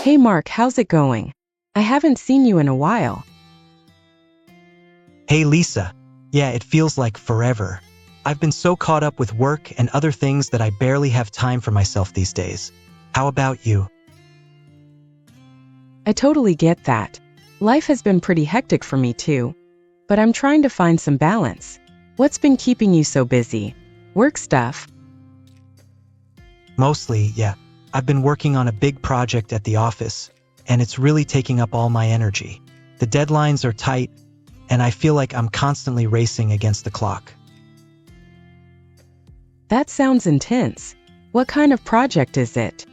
Hey Mark, how's it going? I haven't seen you in a while. Hey Lisa. Yeah, it feels like forever. I've been so caught up with work and other things that I barely have time for myself these days. How about you? I totally get that. Life has been pretty hectic for me too, but I'm trying to find some balance. What's been keeping you so busy? Work stuff? Mostly, yeah. I've been working on a big project at the office, and it's really taking up all my energy. The deadlines are tight, and I feel like I'm constantly racing against the clock. That sounds intense. What kind of project is it?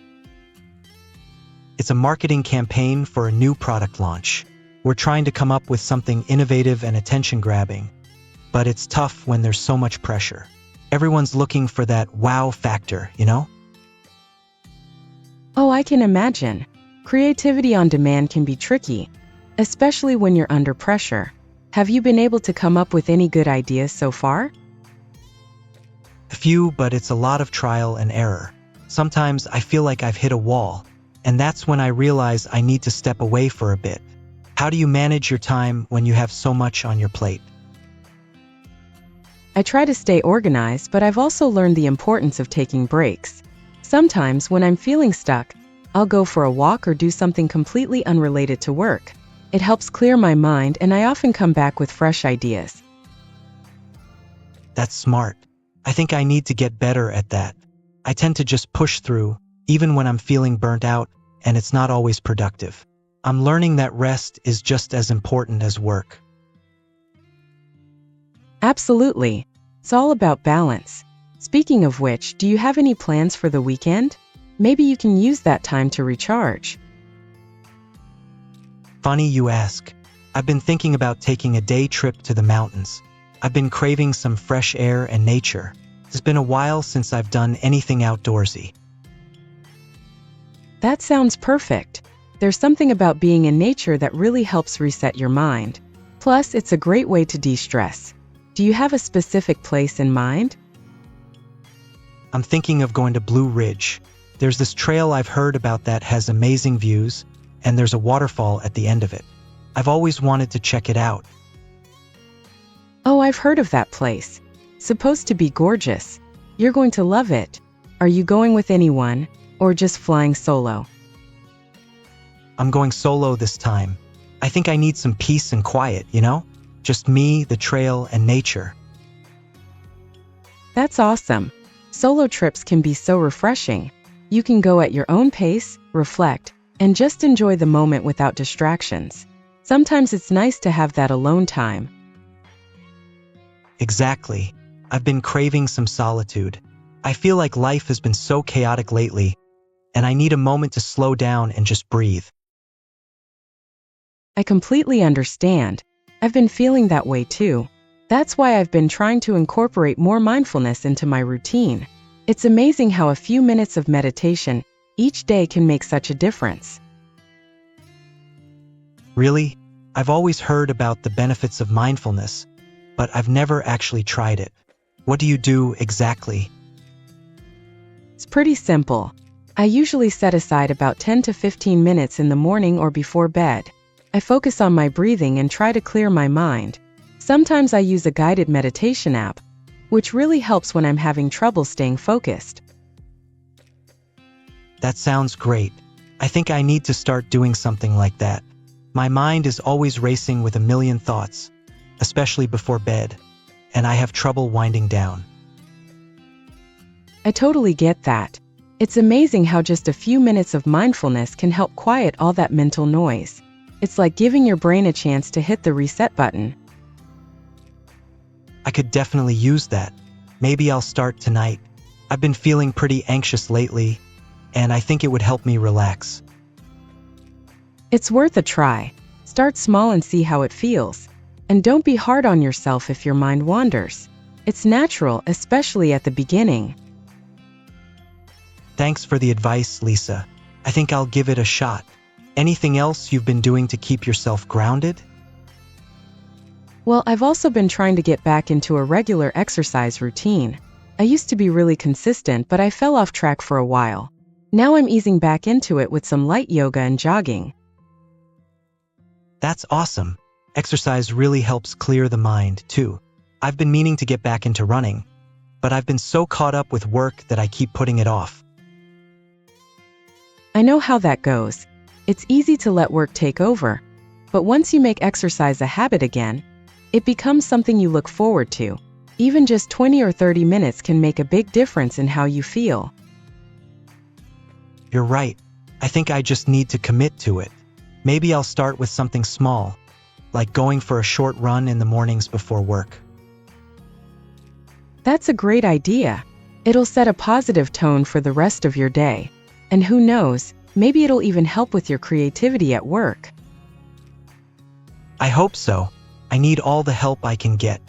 It's a marketing campaign for a new product launch. We're trying to come up with something innovative and attention-grabbing, but it's tough when there's so much pressure. Everyone's looking for that wow factor, you know? Oh, I can imagine. Creativity on demand can be tricky, especially when you're under pressure. Have you been able to come up with any good ideas so far? A few, but it's a lot of trial and error. Sometimes I feel like I've hit a wall, and that's when I realize I need to step away for a bit. How do you manage your time when you have so much on your plate? I try to stay organized, but I've also learned the importance of taking breaks. Sometimes when I'm feeling stuck, I'll go for a walk or do something completely unrelated to work. It helps clear my mind, and I often come back with fresh ideas. That's smart. I think I need to get better at that. I tend to just push through, even when I'm feeling burnt out, and it's not always productive. I'm learning that rest is just as important as work. Absolutely. It's all about balance. Speaking of which, do you have any plans for the weekend? Maybe you can use that time to recharge. Funny you ask. I've been thinking about taking a day trip to the mountains. I've been craving some fresh air and nature. It's been a while since I've done anything outdoorsy. That sounds perfect. There's something about being in nature that really helps reset your mind. Plus, it's a great way to de-stress. Do you have a specific place in mind? I'm thinking of going to Blue Ridge. There's this trail I've heard about that has amazing views, and there's a waterfall at the end of it. I've always wanted to check it out. Oh, I've heard of that place. Supposed to be gorgeous. You're going to love it. Are you going with anyone, or just flying solo? I'm going solo this time. I think I need some peace and quiet, you know? Just me, the trail, and nature. That's awesome. Solo trips can be so refreshing. You can go at your own pace, reflect, and just enjoy the moment without distractions. Sometimes it's nice to have that alone time. Exactly. I've been craving some solitude. I feel like life has been so chaotic lately, and I need a moment to slow down and just breathe. I completely understand. I've been feeling that way too. That's why I've been trying to incorporate more mindfulness into my routine. It's amazing how a few minutes of meditation each day can make such a difference. Really? I've always heard about the benefits of mindfulness, but I've never actually tried it. What do you do exactly? It's pretty simple. I usually set aside about 10 to 15 minutes in the morning or before bed. I focus on my breathing and try to clear my mind. Sometimes I use a guided meditation app, which really helps when I'm having trouble staying focused. That sounds great. I think I need to start doing something like that. My mind is always racing with a million thoughts, especially before bed, and I have trouble winding down. I totally get that. It's amazing how just a few minutes of mindfulness can help quiet all that mental noise. It's like giving your brain a chance to hit the reset button. I could definitely use that. Maybe I'll start tonight. I've been feeling pretty anxious lately, and I think it would help me relax. It's worth a try. Start small and see how it feels. And don't be hard on yourself if your mind wanders. It's natural, especially at the beginning. Thanks for the advice, Lisa. I think I'll give it a shot. Anything else you've been doing to keep yourself grounded? Well, I've also been trying to get back into a regular exercise routine. I used to be really consistent, but I fell off track for a while. Now I'm easing back into it with some light yoga and jogging. That's awesome. Exercise really helps clear the mind, too. I've been meaning to get back into running, but I've been so caught up with work that I keep putting it off. I know how that goes. It's easy to let work take over, but once you make exercise a habit again, it becomes something you look forward to. Even just 20 or 30 minutes can make a big difference in how you feel. You're right. I think I just need to commit to it. Maybe I'll start with something small, like going for a short run in the mornings before work. That's a great idea. It'll set a positive tone for the rest of your day. And who knows, maybe it'll even help with your creativity at work. I hope so. I need all the help I can get.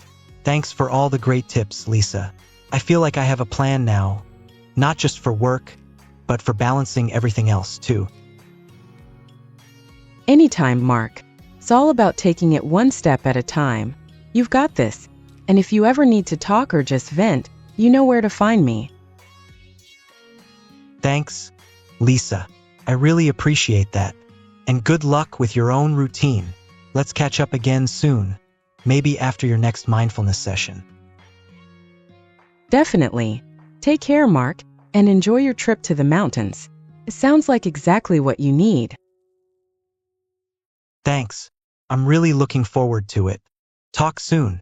Thanks for all the great tips, Lisa. I feel like I have a plan now, not just for work, but for balancing everything else too. Anytime, Mark. It's all about taking it one step at a time. You've got this. And if you ever need to talk or just vent, you know where to find me. Thanks, Lisa. I really appreciate that. And good luck with your own routine. Let's catch up again soon, maybe after your next mindfulness session. Definitely. Take care, Mark, and enjoy your trip to the mountains. It sounds like exactly what you need. Thanks. I'm really looking forward to it. Talk soon.